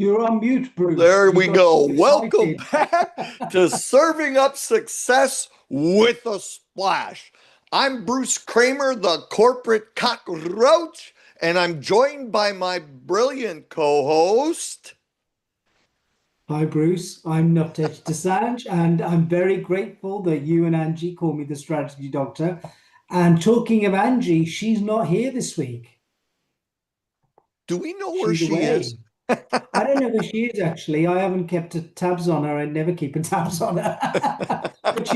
You're on mute, Bruce. There You we got go. so Welcome excited. back to Serving Up Success with a Splash. I'm Bruce Kramer, the corporate cockroach, and I'm joined by my brilliant co-host. Hi, Bruce. I'm Navtesh Desange, and I'm very grateful that you and Angie call me the strategy doctor. And talking of Angie, she's not here this week. Do we know where She's she is? away. I don't know where she is actually. I haven't kept tabs on her. I never keep tabs on her. But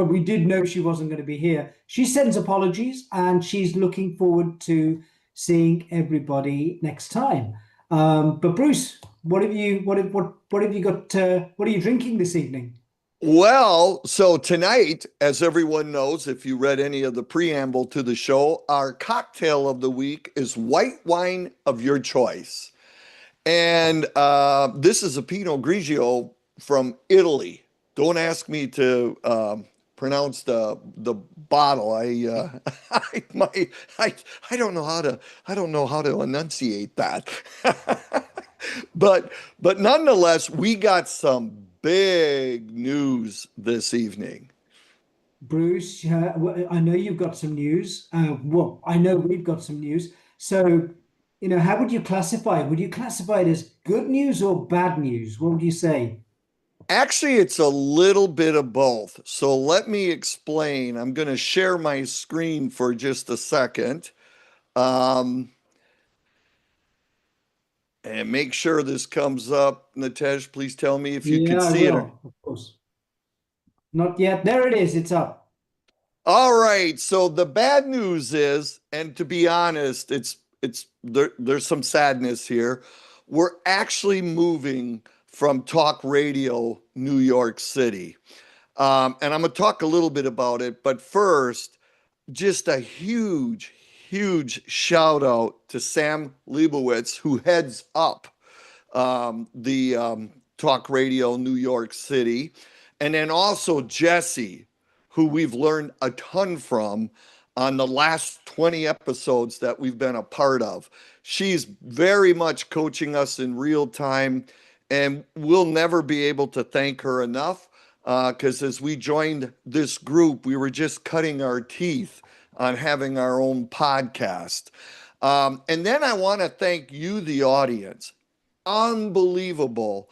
we did know she wasn't going to be here. She sends apologies and she's looking forward to seeing everybody next time. But Bruce, what have you got? What are you drinking this evening? Well, so tonight, as everyone knows, if you read any of the preamble to the show, our cocktail of the week is white wine of your choice. And this is a Pinot Grigio from Italy. Don't ask me to pronounce the bottle. I I don't know how to enunciate that. but nonetheless, we got some big news this evening. Bruce, I know you've got some news. Well, I know we've got some news. So, how would you classify it? Would you classify it as good news or bad news? What would you say? Actually, it's a little bit of both. So let me explain. I'm going to share my screen for just a second. Um, and make sure this comes up. Natesh, please tell me if you could Yeah, I see it. will, of course. Not yet. There it is. It's up. All right. So the bad news is, and to be honest, there's some sadness here. We're actually moving from Talk Radio New York City. And I'm going to talk a little bit about it. But first, just a huge, huge shout out to Sam Leibowitz, who heads up the Talk Radio New York City. And then also Jesse, who we've learned a ton from on the last 20 episodes that we've been a part of. She's very much coaching us in real time, and we'll never be able to thank her enough because as we joined this group, we were just cutting our teeth on having our own podcast. And then I want to thank you, the audience. Unbelievable.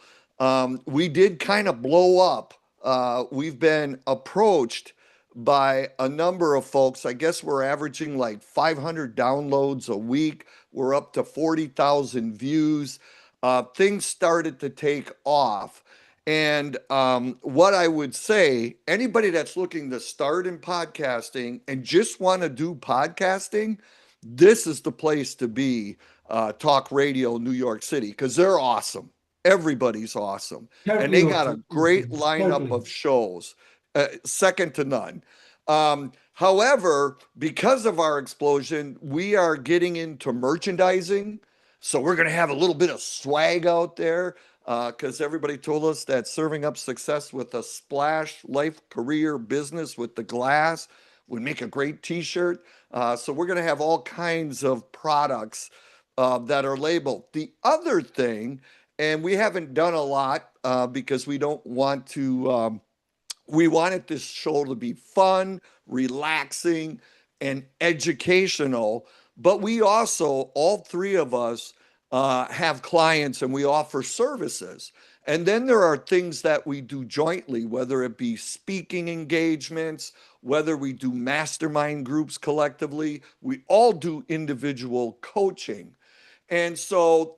We did kind of blow up. We've been approached by a number of folks. I guess we're averaging like 500 downloads a week. We're up to 40,000 views. Things started to take off. And what I would say, anybody that's looking to start in podcasting and just want to do podcasting, this is the place to be. Talk Radio New York City, because they're awesome. Everybody's awesome. And Totally they got a awesome. great lineup Totally. of shows, second to none. However, because of our explosion, we are getting into merchandising. So we're going to have a little bit of swag out there because everybody told us that serving up success with a splash, life, career, business with the glass would make a great t-shirt. So we're going to have all kinds of products that are labeled. The other thing, and we haven't done a lot because we don't want to, we wanted this show to be fun, relaxing, and educational. But we also, all three of us, have clients and we offer services. And then there are things that we do jointly, whether it be speaking engagements, whether we do mastermind groups collectively, we all do individual coaching. And so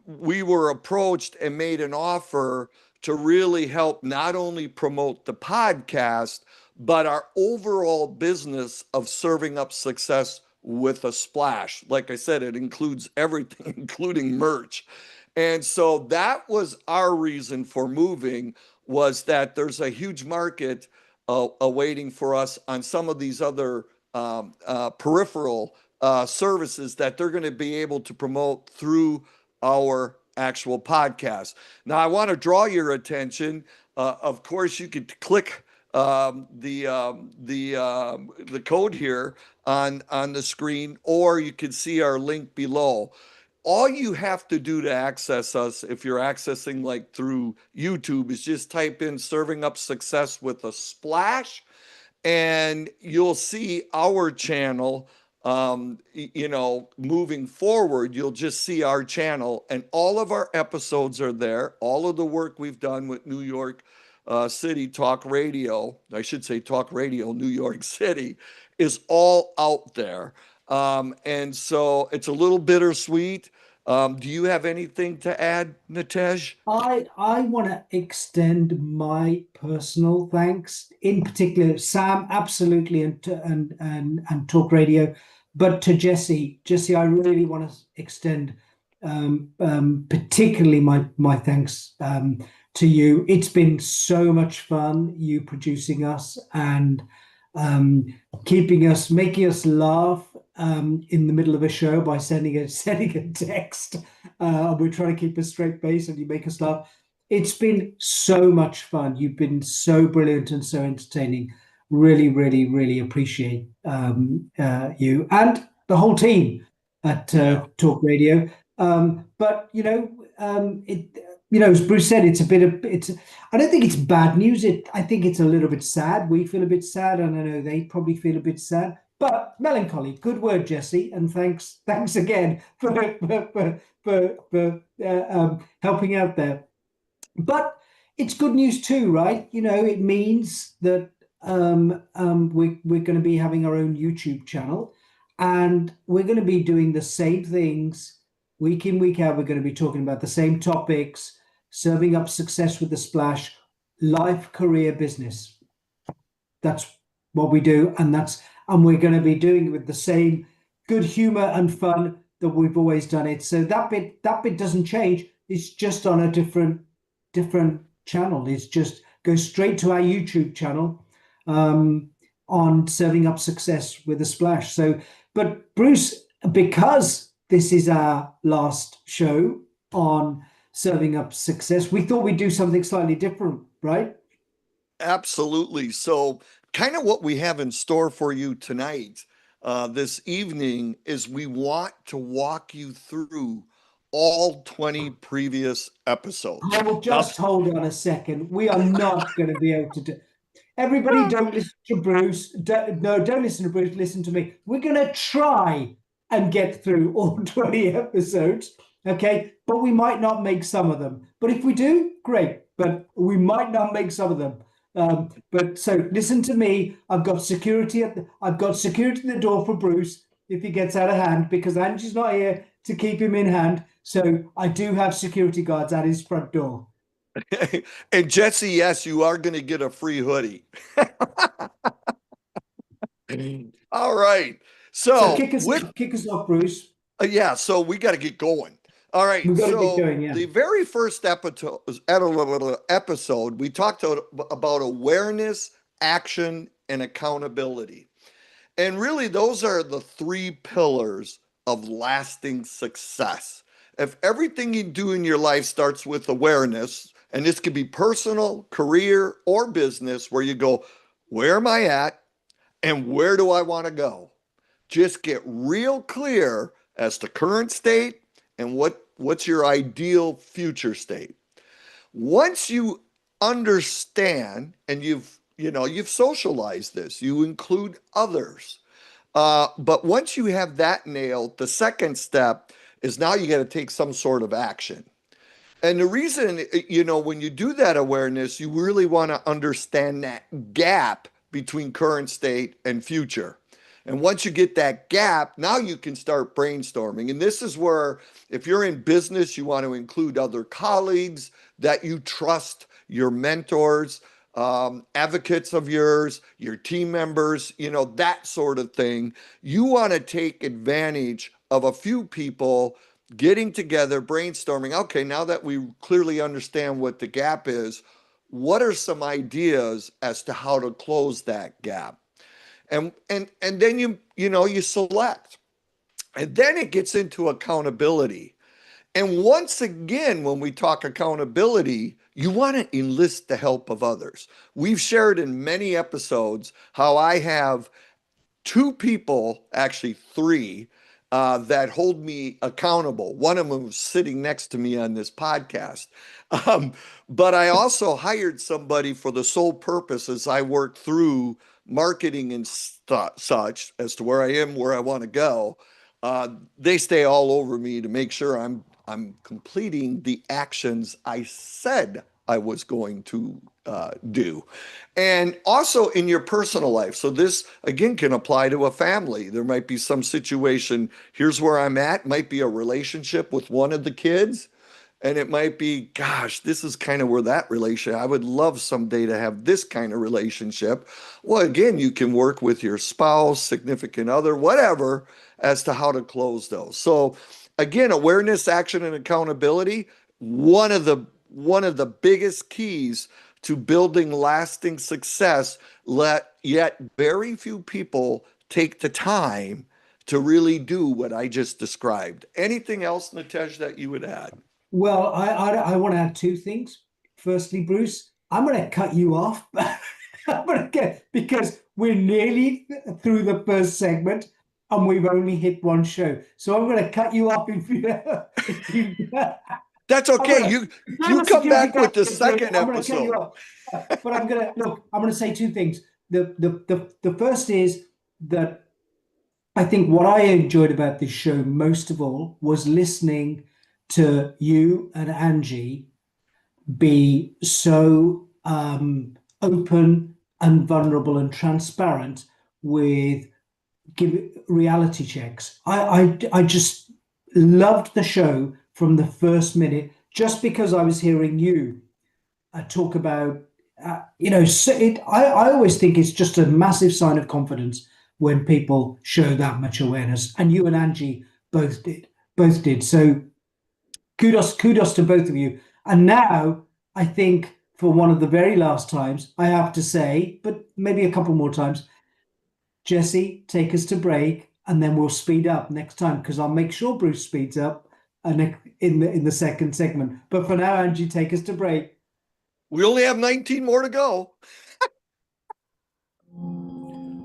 we were approached and made an offer to really help not only promote the podcast, but our overall business of serving up success with a splash. Like I said, it includes everything, including merch. And so that was our reason for moving, was that there's a huge market awaiting for us on some of these other peripheral services that they're going to be able to promote through our actual podcast. Now, I want to draw your attention. Of course, you could click the code here on the screen, or you can see our link below. all you have to do to access us, if you're accessing like through YouTube, is just type in Serving Up Success with a Splash, and you'll see our channel. Moving forward, you'll just see our channel, and all of our episodes are there. All of the work we've done with New York City Talk Radio, I should say Talk Radio New York City, is all out there. And so it's a little bittersweet. Do you have anything to add, Nitej? I want to extend my personal thanks, in particular, Sam, absolutely, and Talk Radio, but to Jesse. Jesse, I really want to extend particularly my thanks to you. It's been so much fun, you producing us and making us laugh in the middle of a show by sending a text. We're trying to keep a straight face, and you make us laugh. It's been so much fun. You've been so brilliant and so entertaining. Really, really, really appreciate you and the whole team at Talk Radio. But as Bruce said, I don't think it's bad news. I think it's a little bit sad. We feel a bit sad, and I know they probably feel a bit sad. But melancholy. Good word, Jesse, and thanks again for helping out there. But it's good news too, right? It means that we're going to be having our own YouTube channel, and we're going to be doing the same things week in, week out. We're going to be talking about the same topics, serving up success with a splash, life, career, business. That's what we do, and we're going to be doing it with the same good humor and fun that we've always done it. So that bit doesn't change. It's just on a different channel. It's just go straight to our YouTube channel on Serving Up Success with a Splash. So, but Bruce, because this is our last show on Serving Up Success, we thought we'd do something slightly different, right? Absolutely. So kind of what we have in store for you tonight, this evening, is we want to walk you through all 20 previous episodes. I will just hold on a second. We are not going to be able to do. Everybody, don't listen to Bruce. Don't listen to Bruce. Listen to me. We're going to try and get through all 20 episodes, okay? But we might not make some of them. But if we do, great. But we might not make some of them. But so listen to me. I've got security at the door for Bruce if he gets out of hand, because Angie's not here to keep him in hand. So I do have security guards at his front door. And Jesse, yes, you are going to get a free hoodie. All right. So kick us off, Bruce. Yeah, so we got to get going. All right. So the very first episode, we talked about awareness, action, and accountability. And really, those are the three pillars of lasting success. If everything you do in your life starts with awareness, and this could be personal, career, or business, where you go, where am I at and where do I want to go? Just get real clear as to current state and what's your ideal future state. Once you understand and you've socialized this, you include others. But once you have that nailed, the second step is now you got to take some sort of action. And the reason, when you do that awareness, you really want to understand that gap between current state and future. And once you get that gap, now you can start brainstorming. And this is where, if you're in business, you want to include other colleagues that you trust, your mentors, advocates of yours, your team members, that sort of thing. You want to take advantage of a few people getting together, brainstorming. Okay, now that we clearly understand what the gap is, what are some ideas as to how to close that gap? And then you select. And then it gets into accountability. And once again, when we talk accountability, you want to enlist the help of others. We've shared in many episodes how I have two people, actually three, that hold me accountable. One of them is sitting next to me on this podcast. But I also hired somebody for the sole purpose as I work through marketing and such as to where I am, where I want to go. They stay all over me to make sure I'm completing the actions I said I was going to do. And also in your personal life. So this, again, can apply to a family. There might be some situation, here's where I'm at, might be a relationship with one of the kids. And it might be, gosh, this is kind of where that relationship, I would love someday to have this kind of relationship. Well, again, you can work with your spouse, significant other, whatever, as to how to close those. So again, awareness, action, and accountability, one of the biggest keys to building lasting success, yet very few people take the time to really do what I just described. Anything else, Nitesh, that you would add? Well, I want to add two things. Firstly, Bruce, I'm going to cut you off because we're nearly through the first segment and we've only hit one show. So I'm going to cut you off if you That's okay. You come back with the second episode. But I'm going to say two things. The first is that I think what I enjoyed about this show most of all was listening to you and Angie be so open and vulnerable and transparent with reality checks. I just loved the show from the first minute, just because I was hearing you talk about, I always think it's just a massive sign of confidence when people show that much awareness, and you and Angie both did. So kudos to both of you. And now I think for one of the very last times, I have to say, but maybe a couple more times, Jesse, take us to break, and then we'll speed up next time, because I'll make sure Bruce speeds up in the second segment. But for now, Angie, take us to break. We only have 19 more to go.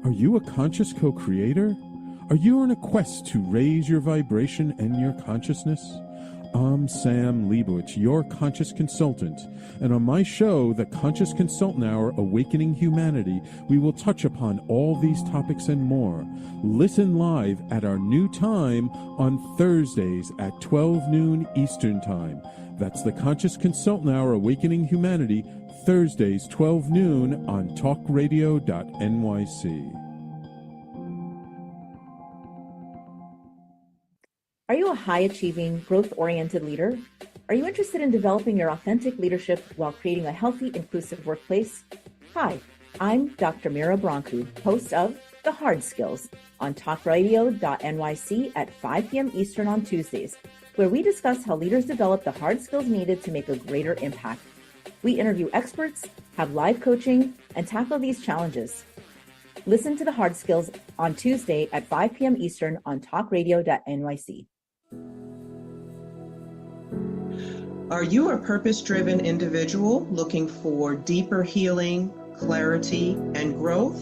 Are you a conscious co-creator? Are you on a quest to raise your vibration and your consciousness? I'm Sam Leibowitz, your conscious consultant, and on my show, The Conscious Consultant Hour, Awakening Humanity, we will touch upon all these topics and more. Listen live at our new time on Thursdays at 12 noon Eastern Time. That's The Conscious Consultant Hour, Awakening Humanity, Thursdays, 12 noon on talkradio.nyc. Are you a high-achieving, growth-oriented leader? Are you interested in developing your authentic leadership while creating a healthy, inclusive workplace? Hi, I'm Dr. Mira Brancu, host of The Hard Skills on talkradio.nyc at 5 p.m. Eastern on Tuesdays, where we discuss how leaders develop the hard skills needed to make a greater impact. We interview experts, have live coaching, and tackle these challenges. Listen to The Hard Skills on Tuesday at 5 p.m. Eastern on talkradio.nyc. Are you a purpose-driven individual looking for deeper healing, clarity, and growth?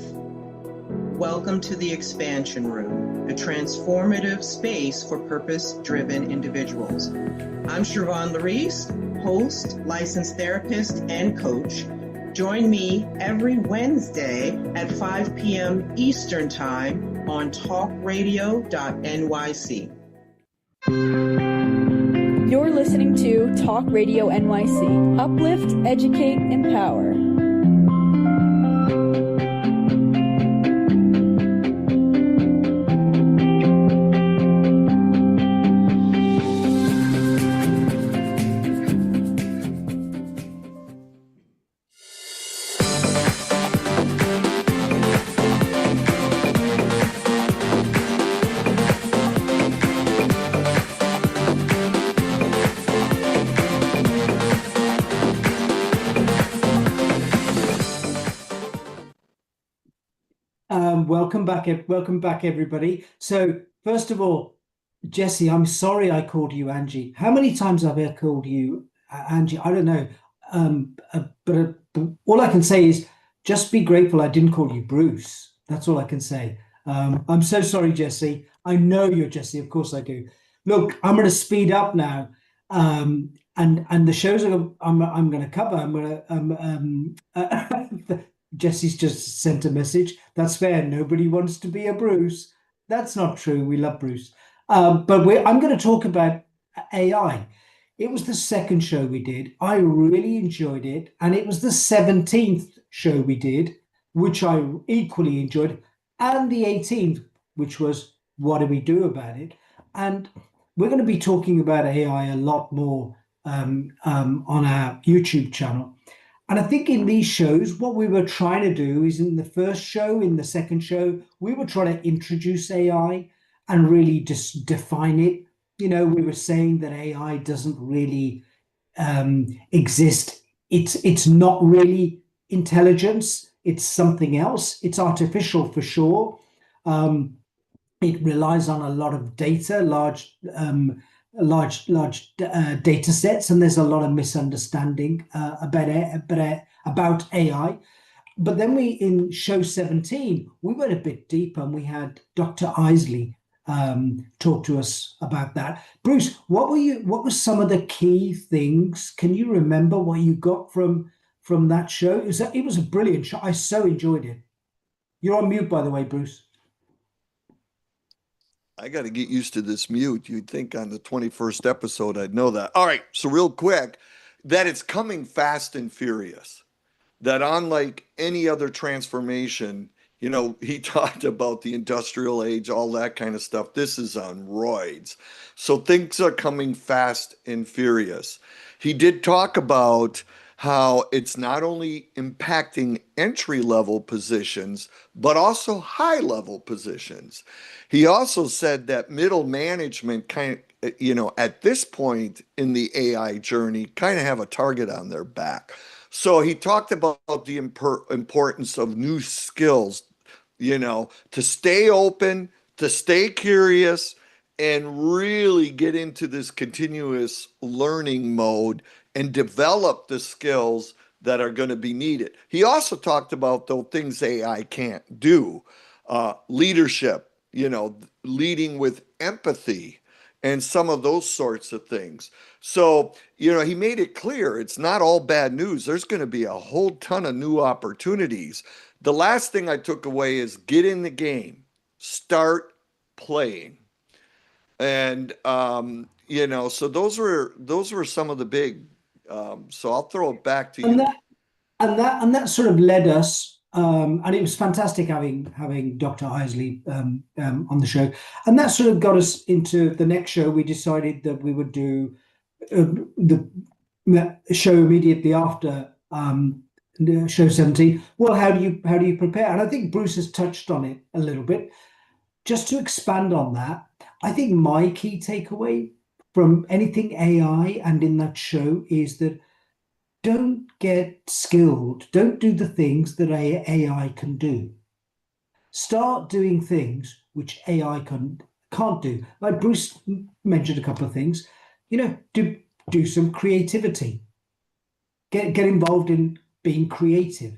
Welcome to the Expansion Room, a transformative space for purpose-driven individuals. I'm Siobhan Larice, host, licensed therapist, and coach. Join me every Wednesday at 5 p.m. Eastern Time on talkradio.nyc. You're listening to Talk Radio NYC. Uplift, educate, empower. Welcome back, everybody. So first of all, Jesse, I'm sorry I called you Angie. How many times have I called you Angie? I don't know. But all I can say is just be grateful I didn't call you Bruce. That's all I can say. I'm so sorry, Jesse. I know you're Jesse. Of course I do. Look, I'm going to speed up now. And the shows I'm going to cover. I'm going to. Jesse's just sent a message. That's fair. Nobody wants to be a Bruce. That's not true. We love Bruce. But I'm going to talk about AI. It was the second show we did. I really enjoyed it. And it was the 17th show we did, which I equally enjoyed. And the 18th, which was what do we do about it? And we're going to be talking about AI a lot more on our YouTube channel. And I think in these shows, what we were trying to do is in the first show, in the second show, we were trying to introduce AI and really just define it. We were saying that AI doesn't really exist. It's not really intelligence. It's something else. It's artificial for sure. It relies on a lot of data, large data sets, and there's a lot of misunderstanding about AI. But then in show 17, we went a bit deeper and we had Dr. Isley talk to us about that. Bruce, what were some of the key things? Can you remember what you got from that show? It was a brilliant show. I so enjoyed it. You're on mute, by the way, Bruce. I got to get used to this mute. You'd think on the 21st episode I'd know that. All right, so real quick, that it's coming fast and furious. That unlike any other transformation, he talked about the industrial age, all that kind of stuff. This is on roids. So things are coming fast and furious. He did talk about how it's not only impacting entry-level positions, but also high-level positions. He also said that middle management at this point in the AI journey, kind of have a target on their back. So he talked about the importance of new skills, to stay open, to stay curious, and really get into this continuous learning mode and develop the skills that are going to be needed. He also talked about the things AI can't do, leadership, leading with empathy and some of those sorts of things. So, he made it clear it's not all bad news. There's going to be a whole ton of new opportunities. The last thing I took away is get in the game, start playing. And, so those were some of the big, so I'll throw it back to you. And that sort of led us, and it was fantastic having Dr. Isley on the show. And that sort of got us into the next show. We decided that we would do the show immediately after show 17. Well, how do you prepare? And I think Bruce has touched on it a little bit. Just to expand on that, I think my key takeaway from anything AI and in that show is that don't get skilled. Don't do the things that AI can do. Start doing things which AI can't do. Like Bruce mentioned a couple of things. Do some creativity. Get involved in being creative.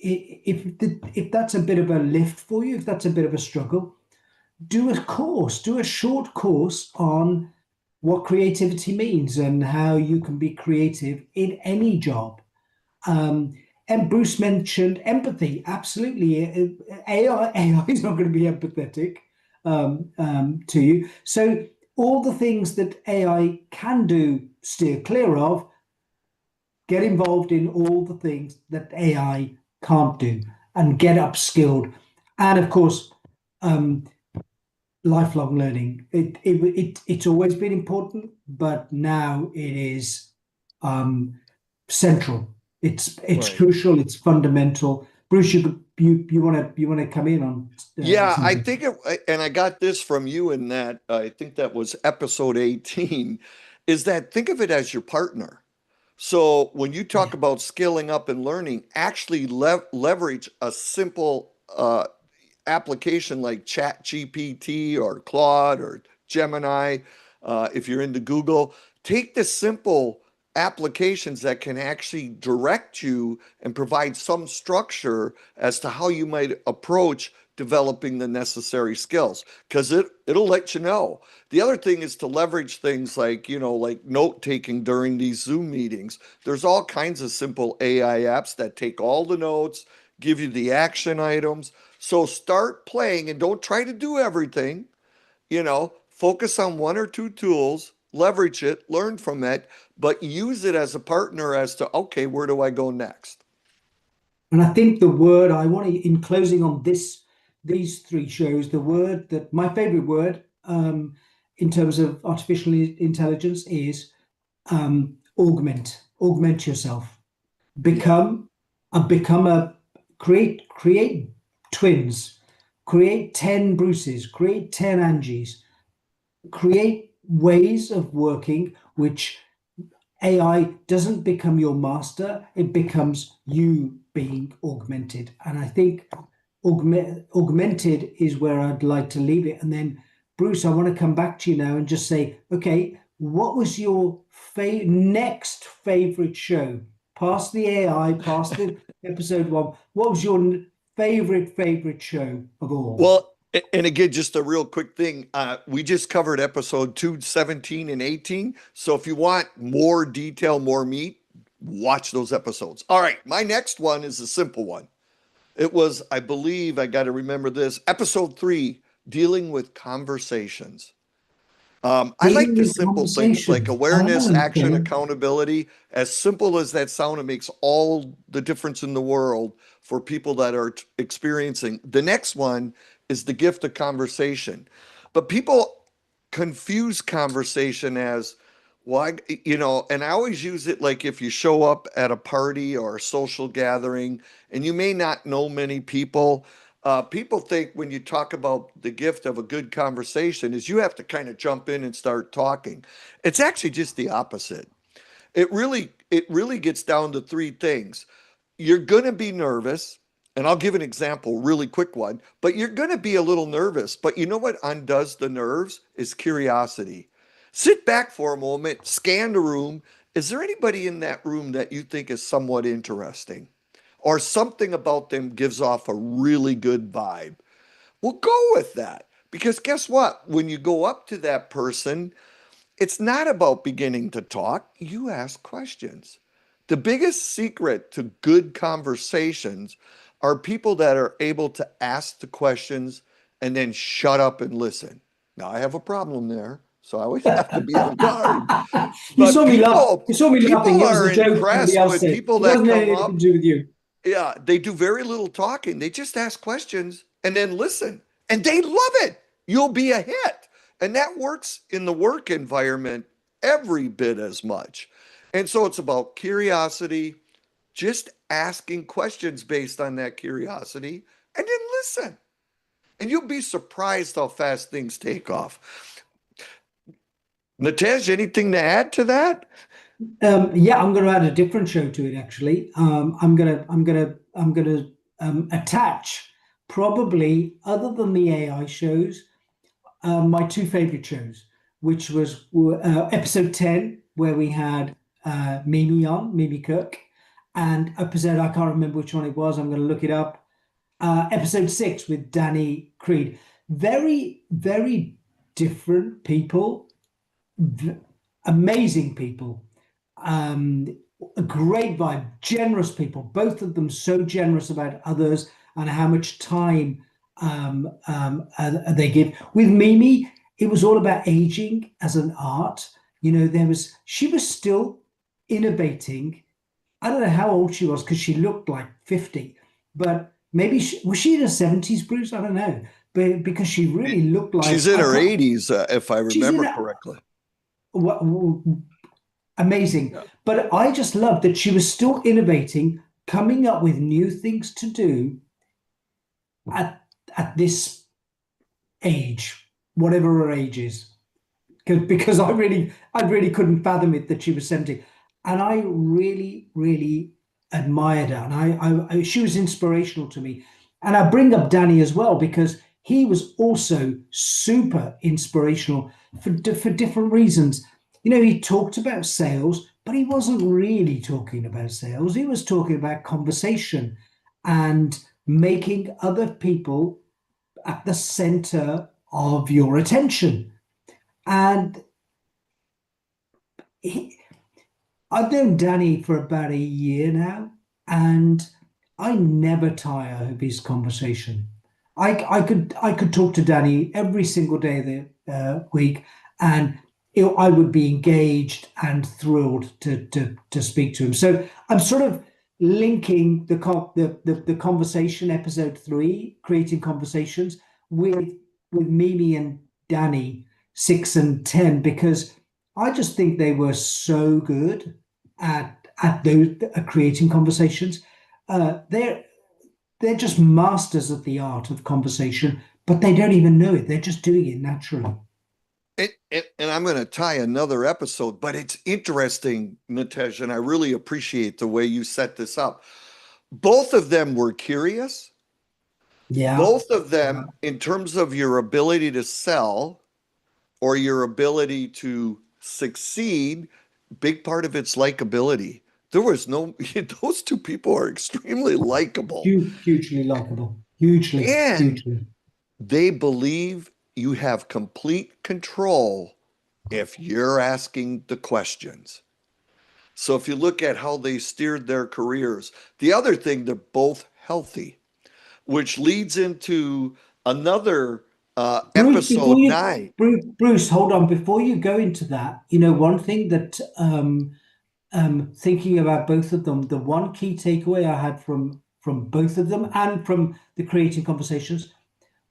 If that's a bit of a lift for you, if that's a bit of a struggle, do a short course on what creativity means and how you can be creative in any job. And Bruce mentioned empathy. Absolutely. AI is not going to be empathetic to you. So all the things that AI can do, steer clear of. Get involved in all the things that AI can't do and get upskilled. And of course, lifelong learning. It's always been important, but now it is central. It's right. Crucial. It's fundamental. Bruce, you want to come in on? Yeah, something? I think and I got this from you in that I think that was episode 18. Is that think of it as your partner. So when you talk about scaling up and learning, actually leverage a simple application like ChatGPT or Claude or Gemini. If you're into Google, take this simple applications that can actually direct you and provide some structure as to how you might approach developing the necessary skills, because it'll let you know. The other thing is to leverage things like, like note taking during these Zoom meetings. There's all kinds of simple AI apps that take all the notes, give you the action items. So start playing and don't try to do everything. Focus on one or two tools, leverage it, learn from it, but use it as a partner as to, okay, where do I go next? And I think the word I want to, in closing on these three shows, the word that my favorite word in terms of artificial intelligence is augment yourself, create twins, create 10 Bruces, create 10 Angies, create ways of working which AI doesn't become your master, it becomes you being augmented. And I think augmented is where I'd like to leave it. And then, Bruce, I want to come back to you now and just say, okay, what was your next favorite show? Past the AI, past the episode 1, what was your favorite show of all? Well, and again, just a real quick thing. We just covered episode 2, 17, and 18. So if you want more detail, more meat, watch those episodes. All right. My next one is a simple one. It was, I believe, I got to remember this, episode 3, dealing with conversations. I like the simple things like awareness, action, accountability. As simple as that sound, it makes all the difference in the world for people that are experiencing. The next one is the gift of conversation. But people confuse conversation as, well, and I always use it like if you show up at a party or a social gathering and you may not know many people, people think when you talk about the gift of a good conversation is you have to kind of jump in and start talking. It's actually just the opposite. It really gets down to 3 things. You're going to be nervous. And I'll give an example, really quick one, but you're going to be a little nervous. But you know what undoes the nerves is curiosity. Sit back for a moment, scan the room. Is there anybody in that room that you think is somewhat interesting? Or something about them gives off a really good vibe? Well, go with that. Because guess what? When you go up to that person, it's not about beginning to talk. You ask questions. The biggest secret to good conversations are people that are able to ask the questions and then shut up and listen. Now, I have a problem there, so I always have to be on guard. You saw me laughing. People are impressed with people that come up. To do with you. Yeah, they do very little talking. They just ask questions and then listen, and they love it. You'll be a hit. And that works in the work environment every bit as much. And so it's about curiosity, just asking questions based on that curiosity, and then listen. And you'll be surprised how fast things take off. Nitesh, anything to add to that? Yeah, I'm going to add a different show to it. Actually, I'm going to attach, probably other than the AI shows, my 2 favorite shows, which was episode 10, where we had Mimi Kirk, and episode, I can't remember which one it was. I'm going to look it up. Episode 6 with Danny Creed. Very, very different people, amazing people, a great vibe, generous people. Both of them so generous about others and how much time they give. With Mimi, it was all about aging as an art. She was still innovating. I don't know how old she was because she looked like 50, but maybe was she in her 70s, Bruce? I don't know, but because she really looked like she's in her 80s, if I remember correctly. Amazing. Yeah. But I just loved that she was still innovating, coming up with new things to do at this age, whatever her age is, because I really couldn't fathom it that she was 70. And I really, really admired her. And she was inspirational to me. And I bring up Danny as well, because he was also super inspirational for different reasons. He talked about sales, but he wasn't really talking about sales. He was talking about conversation and making other people at the center of your attention. And I've known Danny for about a year now, and I never tire of his conversation. I could talk to Danny every single day of the week, and I would be engaged and thrilled to speak to him. So I'm sort of linking the conversation, episode 3, creating conversations, with Mimi and Danny 6 and 10, because I just think they were so good at creating conversations. They're just masters of the art of conversation, but they don't even know it. They're just doing it naturally. And I'm going to tie another episode, but it's interesting, Nitesh, and I really appreciate the way you set this up. Both of them were curious. Yeah. Both of them, in terms of your ability to sell or your ability to succeed, big part of it's likability. There was those two people are extremely likable. Hugely likable. Hugely. They believe you have complete control if you're asking the questions. So if you look at how they steered their careers, the other thing, they're both healthy, which leads into another episode 9. Bruce, hold on. Before you go into that, one thing that thinking about both of them, the one key takeaway I had from both of them and from the creating conversations,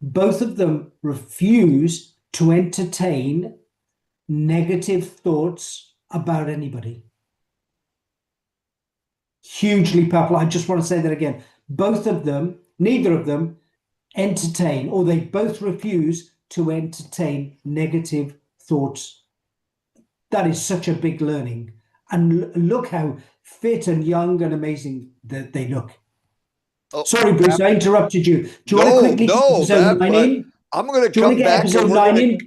both of them refuse to entertain negative thoughts about anybody. Hugely powerful. I just want to say that again. Neither of them entertain, or they both refuse to entertain negative thoughts. That is such a big learning. And look how fit and young and amazing that they look. Oh, sorry, Bruce, I interrupted you. Do you want to quickly get episode 9 in? I'm going to come back. Episode 9 in?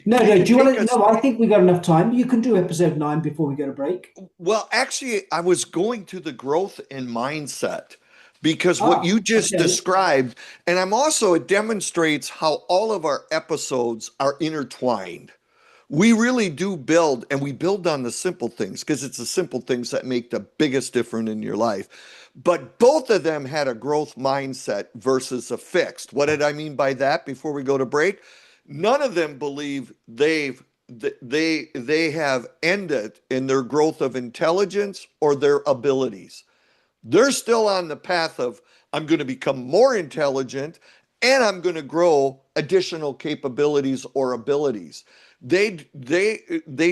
No. Do you want to? No, I think we got enough time. You can do episode 9 before we go to break. Well, actually, I was going to the growth and mindset, because what you just described, and it demonstrates how all of our episodes are intertwined. We really do build, and we build on the simple things, because it's the simple things that make the biggest difference in your life. But both of them had a growth mindset versus a fixed. What did I mean by that before we go to break? None of them believe they have ended in their growth of intelligence or their abilities. They're still on the path of, I'm going to become more intelligent and I'm going to grow additional capabilities or abilities. They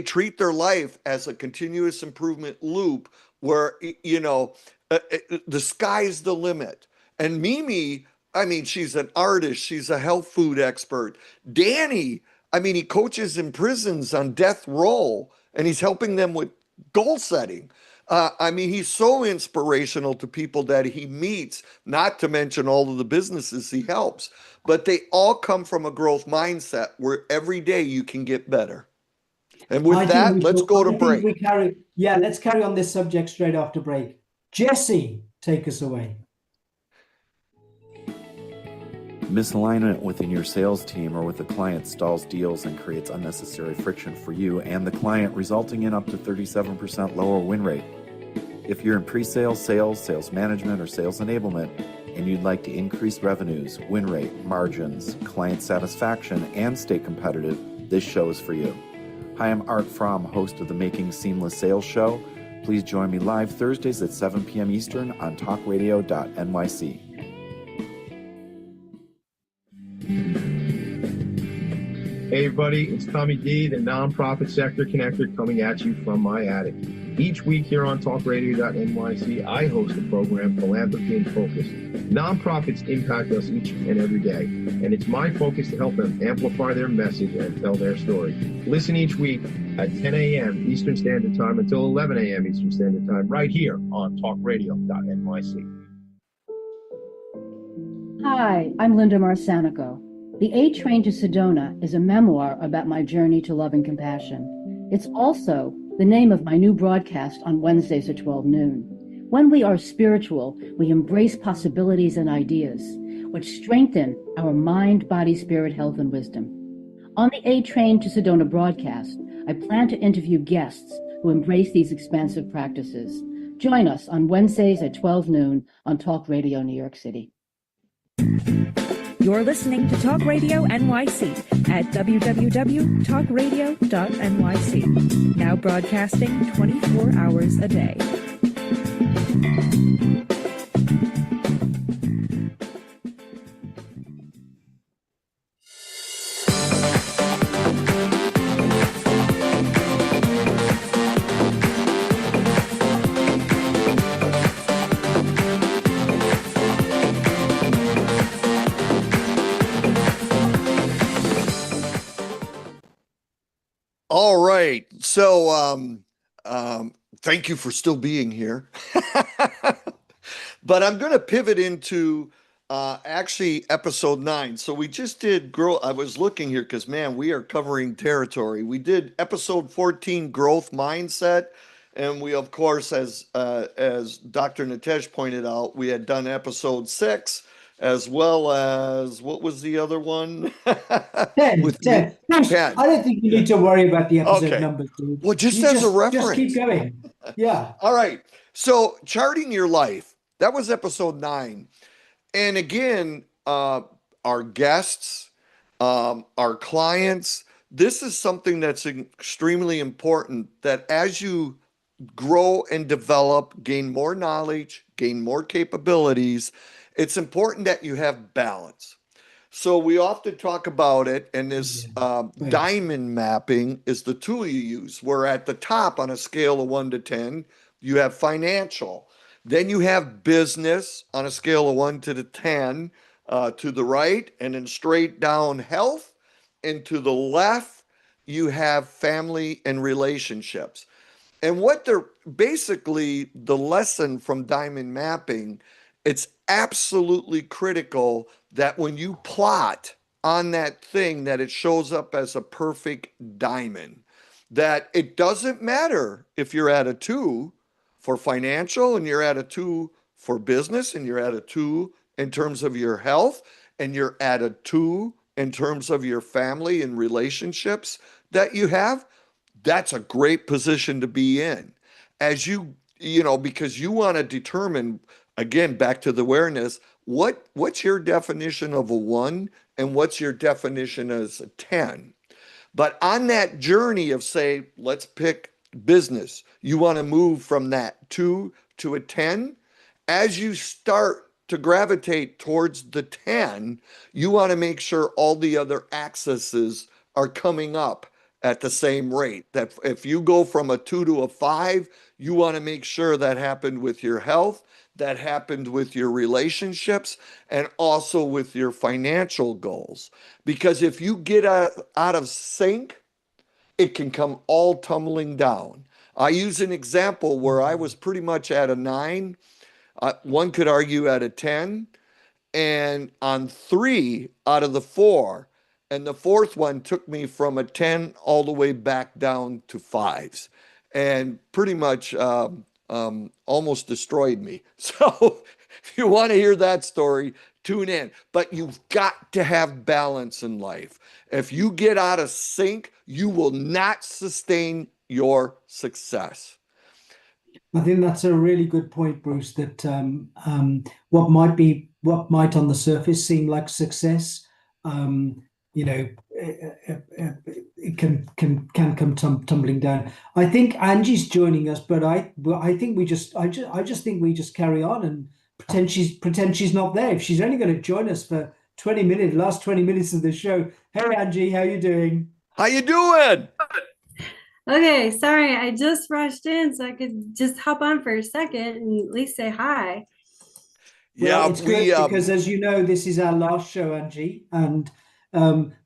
treat their life as a continuous improvement loop where, the sky's the limit. And Mimi, she's an artist. She's a health food expert. Danny, he coaches in prisons on death row, and he's helping them with goal setting. He's so inspirational to people that he meets, not to mention all of the businesses he helps. But they all come from a growth mindset where every day you can get better. And with that, let's go to break. Let's carry on this subject straight after break. Jesse, take us away. Misalignment within your sales team or with the client stalls deals and creates unnecessary friction for you and the client, resulting in up to 37% lower win rate. If you're in pre-sales, sales management, or sales enablement, and you'd like to increase revenues, win rate, margins, client satisfaction, and stay competitive, this show is for you. Hi, I'm Art Fromm, host of the Making Seamless Sales Show. Please join me live Thursdays at 7 p.m. Eastern on talkradio.nyc. Hey everybody, it's Tommy D, the Nonprofit Sector Connector, coming at you from my attic. Each week here on talkradio.nyc, I host a program, Philanthropy in Focus. Nonprofits impact us each and every day, and it's my focus to help them amplify their message and tell their story. Listen each week at 10 a.m. Eastern Standard Time until 11 a.m. Eastern Standard Time, right here on talkradio.nyc. Hi, I'm Linda Marcanico. The A Train to Sedona is a memoir about my journey to love and compassion. It's also the name of my new broadcast on Wednesdays at 12 noon. When we are spiritual, we embrace possibilities and ideas, which strengthen our mind, body, spirit, health, and wisdom. On the A Train to Sedona broadcast, I plan to interview guests who embrace these expansive practices. Join us on Wednesdays at 12 noon on Talk Radio New York City. You're listening to Talk Radio NYC at www.talkradio.nyc. Now broadcasting 24 hours a day. All right. So thank you for still being here. But I'm going to pivot into actually episode 9. So we just did I was looking here because, man, we are covering territory. We did episode 14, growth mindset. And we, of course, as Dr. Nitesh pointed out, we had done episode 6, as well as, what was the other one? 10. With 10. Bruce, 10. I don't think you need to worry about the episode Okay. numbers. Dude. Well, just You as a reference. Just keep going. Yeah. All right. So charting your life, that was episode 9. And again, our guests, our clients, this is something that's extremely important, that as you grow and develop, gain more knowledge, gain more capabilities, it's important that you have balance. So we often talk about it, and this diamond mapping is the tool you use, where at the top on a scale of 1 to 10, you have financial. Then you have business on a scale of 1 to 10 to the right, and then straight down health. And to the left, you have family and relationships. And what they're basically, the lesson from diamond mapping, it's absolutely critical that when you plot on that thing, that it shows up as a perfect diamond, that it doesn't matter if you're at a 2 for financial and you're at a 2 for business and you're at a 2 in terms of your health and you're at a 2 in terms of your family and relationships that you have. That's a great position to be in, as you know, because you want to determine, again, back to the awareness, what's your definition of a 1 and what's your definition as a 10. But on that journey of, say, let's pick business, you want to move from that 2 to a 10. As you start to gravitate towards the 10, you want to make sure all the other axes are coming up at the same rate. That if you go from a 2 to a 5, you want to make sure that happened with your health, that happened with your relationships, and also with your financial goals. Because if you get out of sync, it can come all tumbling down. I use an example where I was pretty much at a 9. One could argue at a 10, and on 3 out of the 4, and the 4th one took me from a 10 all the way back down to 5s, and pretty much almost destroyed me. So if you want to hear that story, tune in. But you've got to have balance in life. If you get out of sync, you will not sustain your success. I think that's a really good point, Bruce, that what might on the surface seem like success, you know, it can come tumbling down. I think Angie's joining us, but I think I just think we just carry on and pretend she's not there. If she's only going to join us for 20 minutes, last 20 minutes of the show. Hey, Angie, how you doing? How you doing? Okay, sorry, I just rushed in so I could just hop on for a second and at least say hi. Well, it's good because, as you know, this is our last show, Angie. And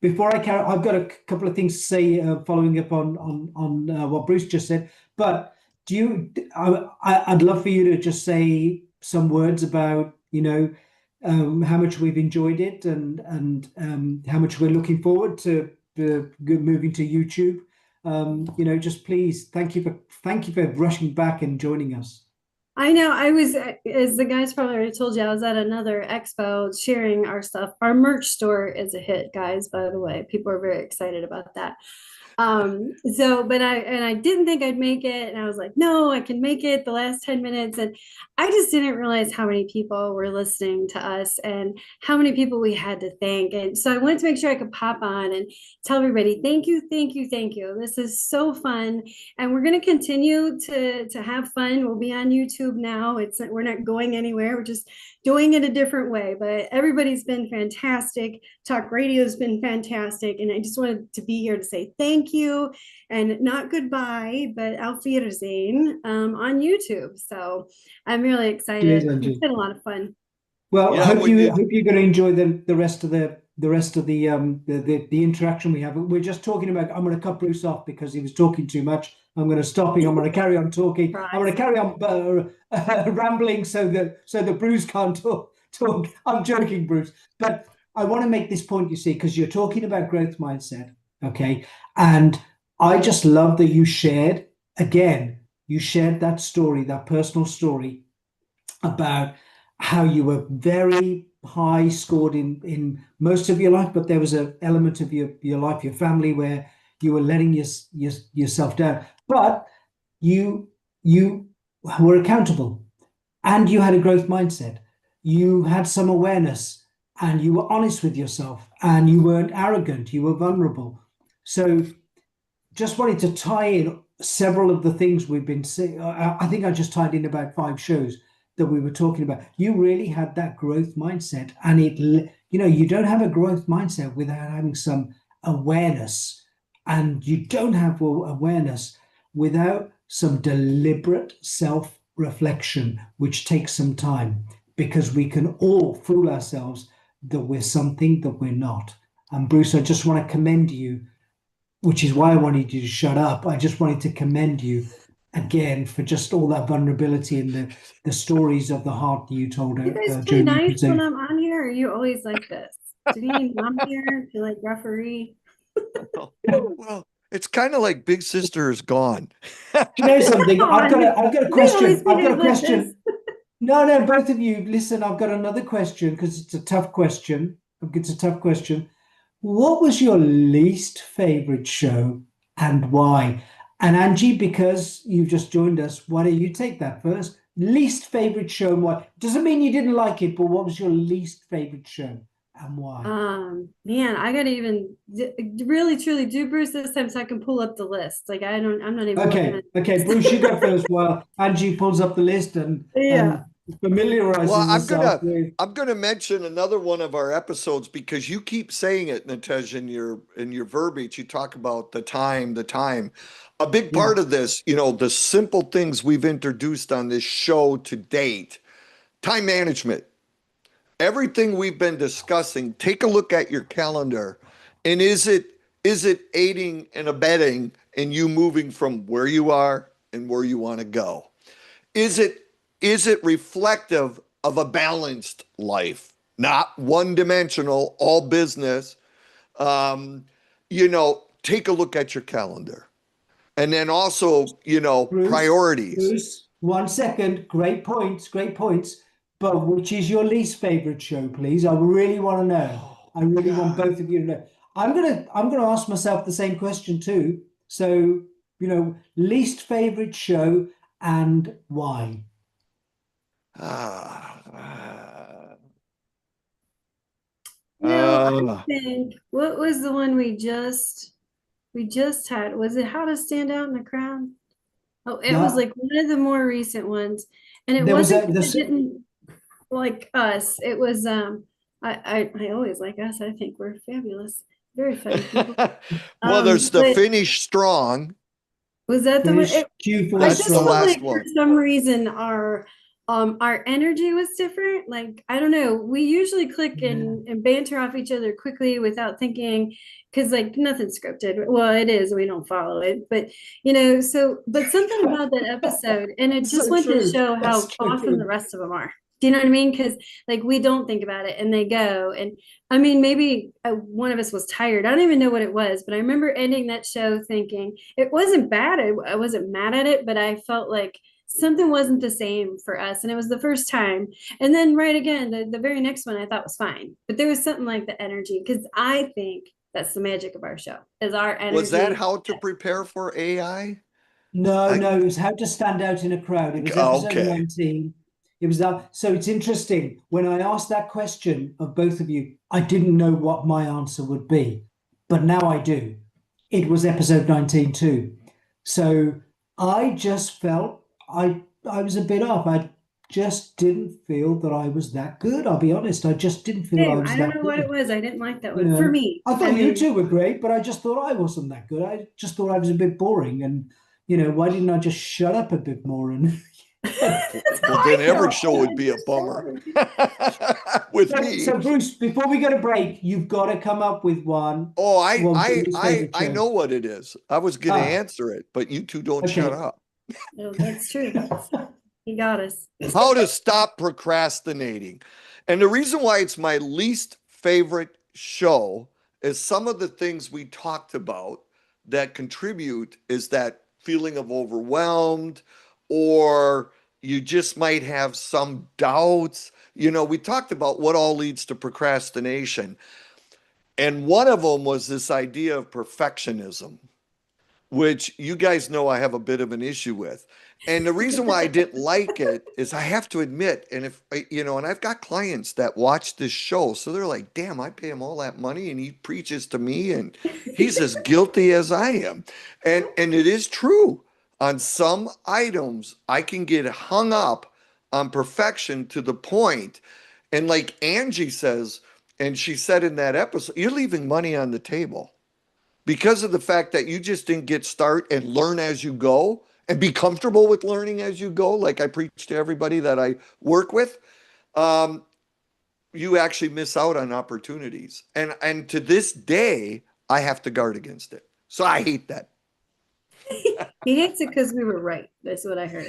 before I carry, I've got a couple of things to say following up on what Bruce just said. But I'd love for you to just say some words about, you know, how much we've enjoyed it and how much we're looking forward to moving to YouTube. just please, thank you for rushing back and joining us. I know. I was, as the guys probably already told you, I was at another expo sharing our stuff. Our merch store is a hit, guys, by the way. People are very excited about that. But I didn't think I'd make it, and I was like, no, I can make it the last 10 minutes. And I just didn't realize how many people were listening to us and how many people we had to thank. And so I wanted to make sure I could pop on and tell everybody, thank you, thank you, thank you. This is so fun. And we're going to continue to have fun. We'll be on YouTube now. We're not going anywhere. We're just doing it a different way, but everybody's been fantastic. Talk radio has been fantastic. And I just wanted to be here to say thank you, and not goodbye, but Auf Wiedersehen on YouTube. So I'm really excited. It's been a lot of fun. Well, I hope you're going to enjoy the rest of the interaction we have. We're just talking about, I'm going to cut Bruce off because he was talking too much. I'm going to stop him. I'm going to carry on talking. I'm going to carry on rambling so that Bruce can't talk. I'm joking, Bruce. But I want to make this point, you see, because you're talking about growth mindset, okay? And I just love that you shared that story, that personal story about how you were very high scored in most of your life, but there was an element of your life, your family, where you were letting yourself down. But you were accountable, and you had a growth mindset. You had some awareness, and you were honest with yourself, and you weren't arrogant. You were vulnerable. So just wanted to tie in several of the things we've been seeing. I think I just tied in about 5 shows that we were talking about. You really had that growth mindset, and you don't have a growth mindset without having some awareness, and you don't have awareness without some deliberate self-reflection, which takes some time, because we can all fool ourselves that we're something that we're not. And Bruce, I just want to commend you, which is why I wanted you to shut up. I just wanted to commend you again for just all that vulnerability and the stories of the heart that you told. You guys play nice when I'm on here, or are you always like this? Do you need mom here to like referee? Well, it's kind of like Big Sister is gone. You know something? I've got a question. I've got a question. No, both of you, listen, I've got another question, because it's a tough question. What was your least favorite show and why? And Angie, because you've just joined us, why don't you take that first? Least favorite show and why? Doesn't mean you didn't like it, but what was your least favorite show and why? Man, I gotta even really truly do Bruce this time so I can pull up the list. Like I'm not even okay, Bruce, you go first while Angie pulls up the list and familiarizes herself with. I'm gonna mention another one of our episodes, because you keep saying it, Natasha, in your verbiage. You talk about the time. A big part of this, the simple things we've introduced on this show to date, time management. Everything we've been discussing, take a look at your calendar, and is it aiding and abetting in you moving from where you are and where you want to go? Is it reflective of a balanced life, not one-dimensional, all business? Take a look at your calendar. And then also, Bruce, priorities. Bruce, 1 second. Great points. But which is your least favorite show, please? I really want to know. I really want both of you to know. I'm gonna ask myself the same question too. So, least favorite show and why? I think, what was the one we just had? Was it How to Stand Out in the Crowd? Oh, it was like one of the more recent ones, and it didn't like us. It was I always like us. I think we're fabulous, very funny people. Well, there's the Finish Strong. Was that the one? That's the last one. For some reason, our energy was different. Like, I don't know. We usually click and banter off each other quickly without thinking, because like nothing's scripted. Well, it is. We don't follow it, but but something about that episode, and it just went to show how awesome the rest of them are. Do you know what I mean? Because like we don't think about it and they go. And I mean, maybe one of us was tired. I don't even know what it was, but I remember ending that show thinking it wasn't bad. I wasn't mad at it, but I felt like something wasn't the same for us. And it was the first time. And then right again, the very next one I thought was fine. But there was something like the energy, because I think that's the magic of our show is our energy. Was that how to prepare for AI? No, it was how to stand out in a crowd. It was episode 19. It was that. So it's interesting. When I asked that question of both of you, I didn't know what my answer would be, but now I do. It was episode 19 too. So I just felt I was a bit off. I just didn't feel that I was that good. I'll be honest. I just didn't feel I was that good. I don't know what it was. I didn't like that one. For me. I thought you two were great, but I just thought I wasn't that good. I just thought I was a bit boring. And, why didn't I just shut up a bit more? And well, then every show would be a bummer with me. So Bruce, before we go to break, you've got to come up with one. Oh, I know what it is. I was going to answer it, but you two don't shut up. No, that's true. He got us. How to stop procrastinating. And the reason why it's my least favorite show is some of the things we talked about that contribute is that feeling of overwhelmed, or you just might have some doubts. We talked about what all leads to procrastination. And one of them was this idea of perfectionism, which you guys know I have a bit of an issue with. And the reason why I didn't like it is I have to admit, and and I've got clients that watch this show, so they're like, damn, I pay him all that money and he preaches to me and he's as guilty as I am. And it is true. On some items, I can get hung up on perfection to the point, and like Angie says, and she said in that episode, you're leaving money on the table because of the fact that you just didn't get start and learn as you go and be comfortable with learning as you go. Like I preach to everybody that I work with, you actually miss out on opportunities. And to this day, I have to guard against it. So I hate that. He hates it because we were right. That's what I heard.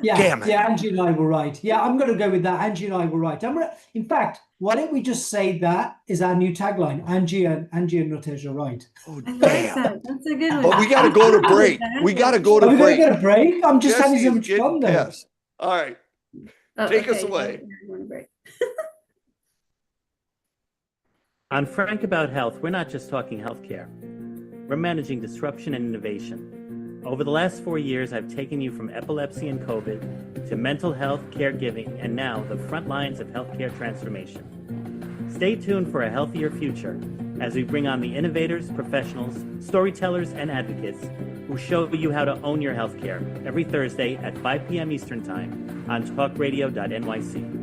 Yeah, Angie and I were right. Yeah, I'm going to go with that. Angie and I were right. In fact, why don't we just say that is our new tagline? Angie and Ritesh are right. Oh, I damn. like that. That's a good one. But we got to go to break. We got to go to Are we break. going to get a break? I'm just having Jesse so is much getting fun there. pissed. All right. Take us away. On Frank About Health, we're not just talking healthcare. We're managing disruption and innovation. Over the last 4 years, I've taken you from epilepsy and COVID to mental health, caregiving, and now the front lines of healthcare transformation. Stay tuned for a healthier future as we bring on the innovators, professionals, storytellers, and advocates who show you how to own your healthcare every Thursday at 5 p.m. Eastern Time on talkradio.nyc.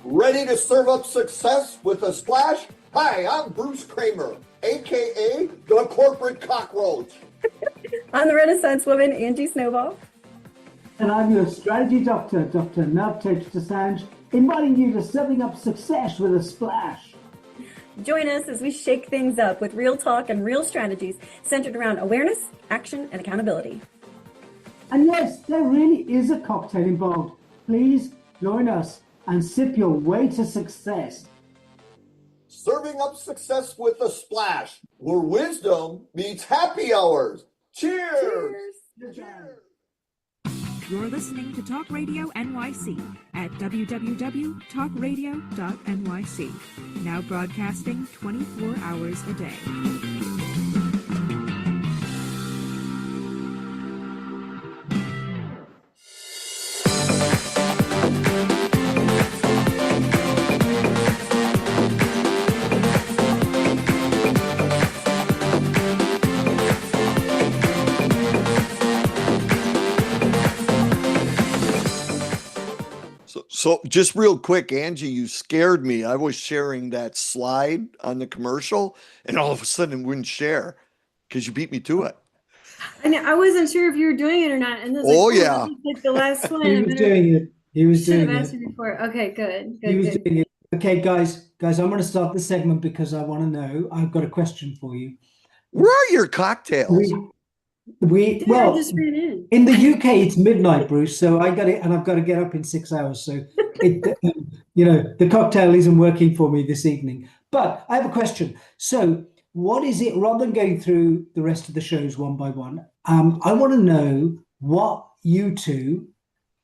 Ready to serve up success with a splash? Hi, I'm Bruce Kramer, a.k.a. the Corporate Cockroach. I'm the Renaissance woman, Angie Snowball. And I'm your strategy doctor, Dr. Navtej Dosanjh, inviting you to serving up success with a splash. Join us as we shake things up with real talk and real strategies centered around awareness, action, and accountability. And yes, there really is a cocktail involved. Please join us and sip your way to success. Serving up success with a splash, where wisdom meets happy hours. Cheers! Cheers. You're listening to Talk Radio NYC at www.talkradio.nyc. Now broadcasting 24 hours a day. So just real quick, Angie, you scared me. I was sharing that slide on the commercial and all of a sudden it wouldn't share because you beat me to it. And I wasn't sure if you were doing it or not. And this yeah. Like the last one. He was doing it. He was doing Should have asked it. you before. Okay, good. He was doing it. Okay, guys, I'm going to start this segment because I want to know. I've got a question for you. Where are your cocktails? I just ran in the UK it's midnight, Bruce. So I got it, and I've got to get up in 6 hours. So the cocktail isn't working for me this evening. But I have a question. So what is it? Rather than going through the rest of the shows one by one, I want to know what you two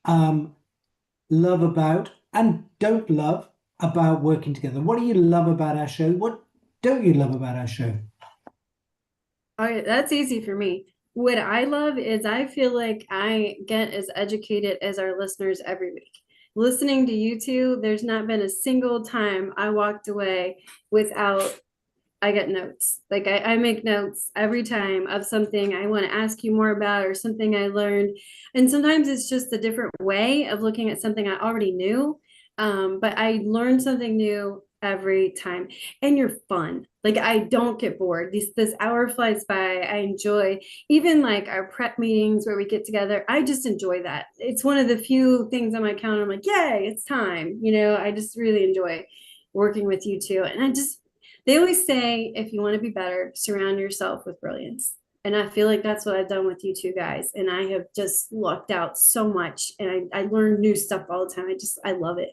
love about and don't love about working together. What do you love about our show? What don't you love about our show? All right, that's easy for me. What I love is I feel like I get as educated as our listeners every week. Listening to you two, there's not been a single time I walked away without I get notes. Like I make notes every time of something I want to ask you more about or something I learned. And sometimes it's just a different way of looking at something I already knew. But I learn something new every time. And you're fun. Like I don't get bored. This hour flies by. I enjoy even like our prep meetings where we get together. I just enjoy that. It's one of the few things on my calendar. I'm like, yay, it's time. I just really enjoy working with you two. And they always say, if you want to be better, surround yourself with brilliance. And I feel like that's what I've done with you two guys. And I have just lucked out so much. And I learn new stuff all the time. I love it.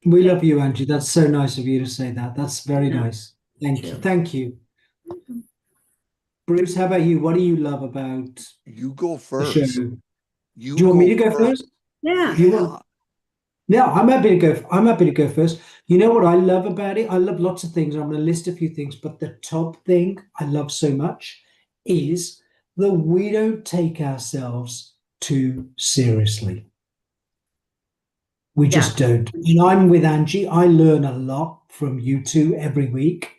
We love you, Angie. That's so nice of you to say that. That's very nice. Thank you. Thank you. Bruce, how about you? What do you love about You go the first. show? Do you want me to go first? Yeah. Yeah, I'm happy to go. I'm happy to go first. You know what I love about it? I love lots of things. I'm going to list a few things, but the top thing I love so much is that we don't take ourselves too seriously. We just don't. And I'm with Angie. I learn a lot from you two every week.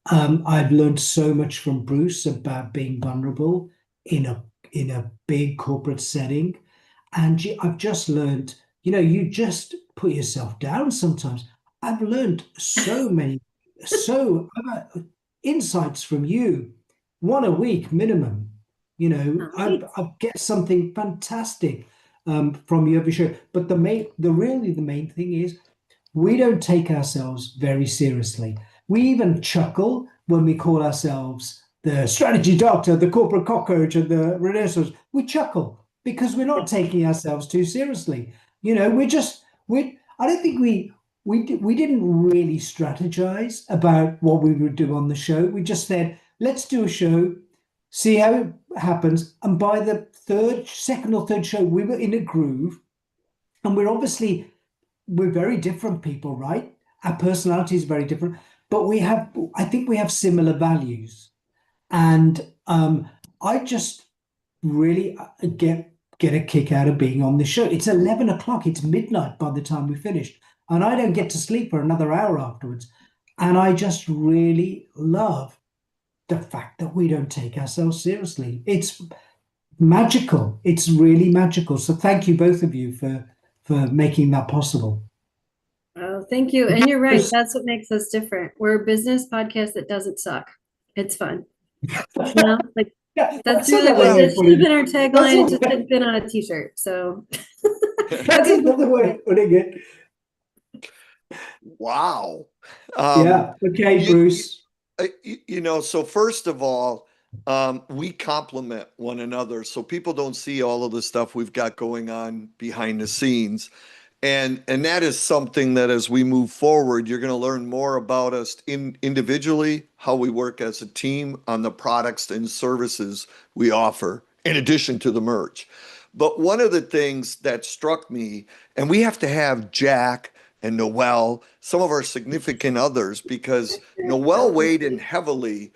I've learned so much from Bruce about being vulnerable in a big corporate setting. Angie, I've just learned, you just put yourself down sometimes. I've learned so many insights from you, one a week minimum. I get something fantastic from you every show. But the main thing is we don't take ourselves very seriously. We even chuckle when we call ourselves the strategy doctor, the corporate cockroach, and the Renaissance. We chuckle because we're not taking ourselves too seriously. I don't think we didn't really strategize about what we would do on the show. We just said, let's do a show, see how it happens. And by the second or third show, we were in a groove. And we're very different people, right? Our personality is very different, but I think we have similar values. And I just really get a kick out of being on the show. It's 11 o'clock. It's midnight by the time we finished. And I don't get to sleep for another hour afterwards. And I just really love the fact that we don't take ourselves seriously. It's magical. It's really magical. So thank you, both of you, for making that possible. Oh, thank you. And you're right. That's what makes us different. We're a business podcast that doesn't suck. It's fun. That's really what it should have been our tagline. It just had been on a t-shirt. So that's another way of putting it. Wow. Okay, Bruce. So first of all, we complement one another. So people don't see all of the stuff we've got going on behind the scenes. And that is something that as we move forward, you're going to learn more about us individually, how we work as a team on the products and services we offer, in addition to the merch. But one of the things that struck me, and we have to have Jack and Noelle, some of our significant others, because Noelle weighed in heavily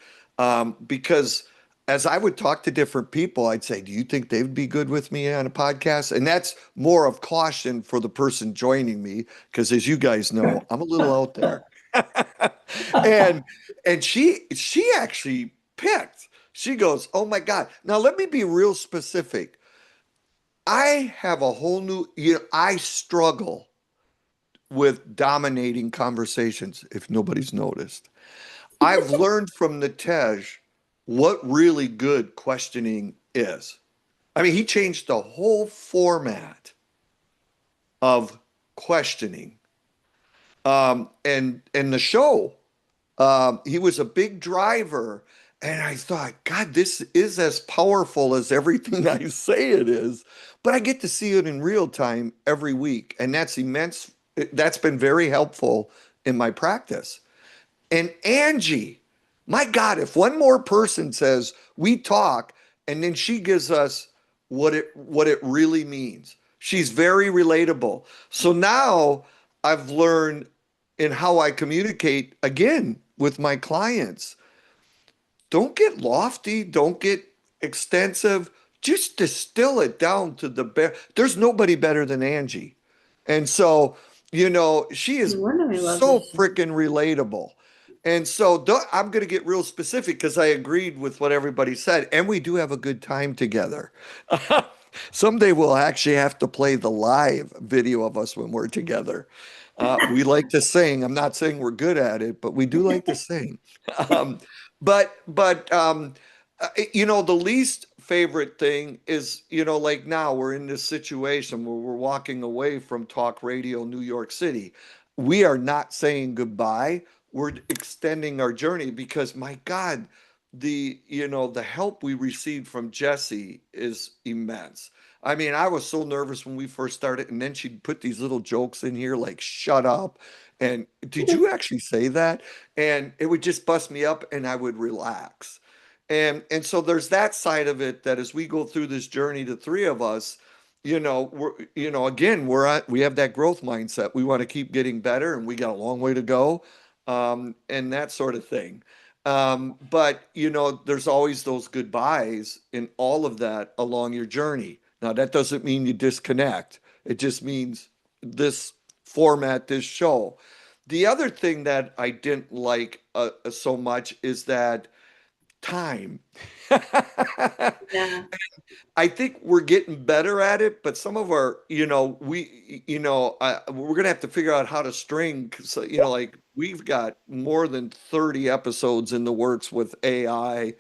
because as I would talk to different people, I'd say, do you think they would be good with me on a podcast? And that's more of caution for the person joining me, because as you guys know, I'm a little out there. and she actually picked. She goes, oh my God. Now let me be real specific. I have a whole new, I struggle with dominating conversations, if nobody's noticed. I've learned from Nitej what really good questioning is. I mean, he changed the whole format of questioning. And the show, he was a big driver. And I thought, God, this is as powerful as everything I say it is, but I get to see it in real time every week. And that's immense. That's been very helpful in my practice. And Angie, my God, if one more person says we talk and then she gives us what it really means. She's very relatable. So now I've learned in how I communicate again with my clients. Don't get lofty, don't get extensive. Just distill it down to the bare. There's nobody better than Angie. And so, she is so freaking relatable. And so I'm going to get real specific because I agreed with what everybody said. And we do have a good time together. Someday we'll actually have to play the live video of us when we're together. We like to sing. I'm not saying we're good at it, but we do like to sing. But the least favorite thing is, like now we're in this situation where we're walking away from Talk Radio New York City. We are not saying goodbye. We're extending our journey because, my God, the help we received from Jessie is immense. I mean, I was so nervous when we first started, and then she'd put these little jokes in here like, shut up. And did you actually say that? And it would just bust me up and I would relax. And so there's that side of it that as we go through this journey, the three of us, we have that growth mindset. We want to keep getting better and we got a long way to go. And that sort of thing. But there's always those goodbyes in all of that along your journey. Now, that doesn't mean you disconnect. It just means this format, this show. The other thing that I didn't like so much is that time. Yeah. I think we're getting better at it, but some of our, we're going to have to figure out how to string. So, like we've got more than 30 episodes in the works with AI.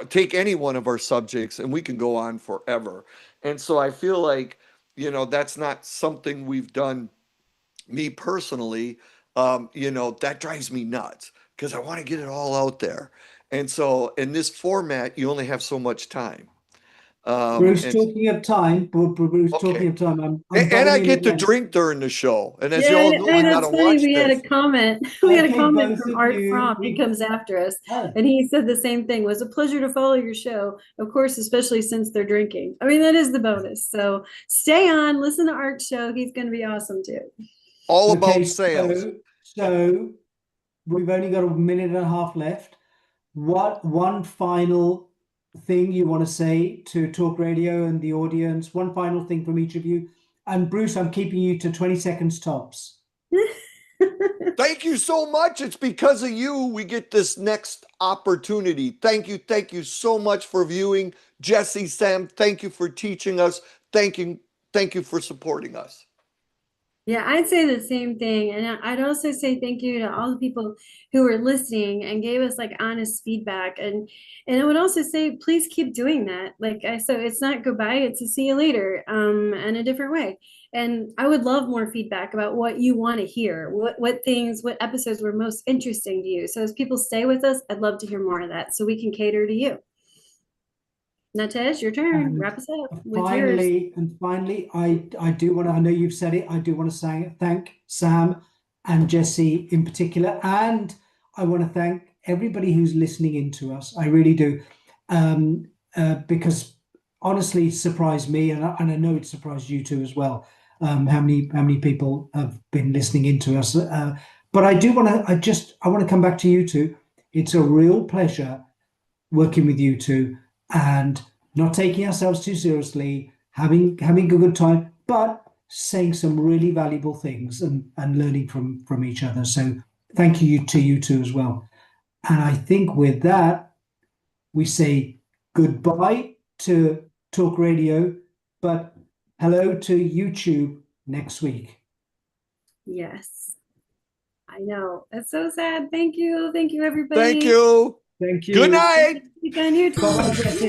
Take any one of our subjects and we can go on forever. And so I feel like, that's not something we've done. Me personally, that drives me nuts because I want to get it all out there. And so in this format, you only have so much time. Bruce, talking of time, talking of time, and I get to drink during the show. And as you all know, I gotta watch we this. had a comment. We had a comment from Art Fromp. He comes after us, and he said the same thing. It was a pleasure to follow your show, of course, especially since they're drinking. I mean, that is the bonus. So stay on, listen to Art's show. He's going to be awesome too. All about sales. So we've only got a minute and a half left. What one final thing you want to say to Talk Radio and the audience? One final thing from each of you. And Bruce, I'm keeping you to 20 seconds tops. Thank you so much. It's because of you we get this next opportunity. Thank you so much for viewing. Jessie, Sam, thank you for teaching us. Thank you for supporting us. Yeah, I'd say the same thing. And I'd also say thank you to all the people who were listening and gave us like honest feedback. And I would also say, please keep doing that. So it's not goodbye, it's a see you later, in a different way. And I would love more feedback about what you want to hear, what episodes were most interesting to you. So as people stay with us, I'd love to hear more of that so we can cater to you. Natesh, your turn. Wrap us up with yours. Finally, I do want to, I know you've said it, I do want to thank Sam and Jessie in particular. And I want to thank everybody who's listening in to us. I really do. Because honestly, it surprised me, and I know it surprised you too as well, how many people have been listening into us. But I do want to, I want to come back to you two. It's a real pleasure working with you two. And not taking ourselves too seriously, having a good time, but saying some really valuable things and learning from each other. So thank you to you two as well. And I think with that, we say goodbye to Talk Radio, but hello to YouTube next week. Yes, I know. That's so sad. Thank you. Thank you, everybody. Thank you. Thank you. Good night. On YouTube. Bye-bye, Jessie.